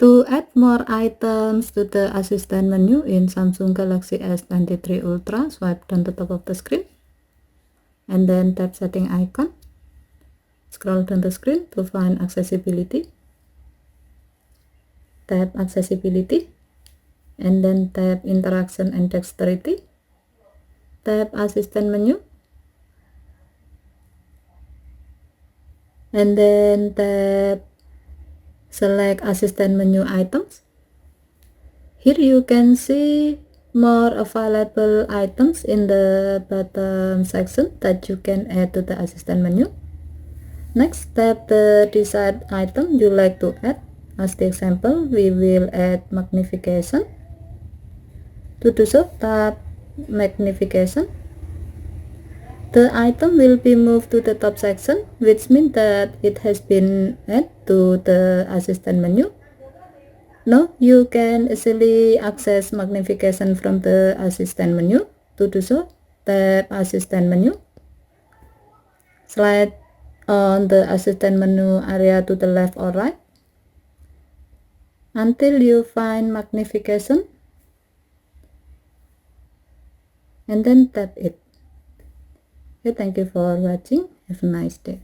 To add more items to the assistant menu in Samsung Galaxy S23 Ultra, swipe down the top of the screen and then tap setting icon. Scroll down the screen to find accessibility. Tap accessibility and then tap interaction and dexterity. Tap assistant menu and then tap select assistant menu items. Here you can see more available items in the bottom section that you can add to the assistant menu. Next, tap the desired item you like to add. As the example, we will add magnification. To do so, tap magnification. The item will be moved to the top section, which means that it has been added to the assistant menu. Now you can easily access magnification from the assistant menu. To do so, tap assistant menu. Slide on the assistant menu area to the left or right until you find magnification and then tap it. Okay, thank you for watching. Have a nice day.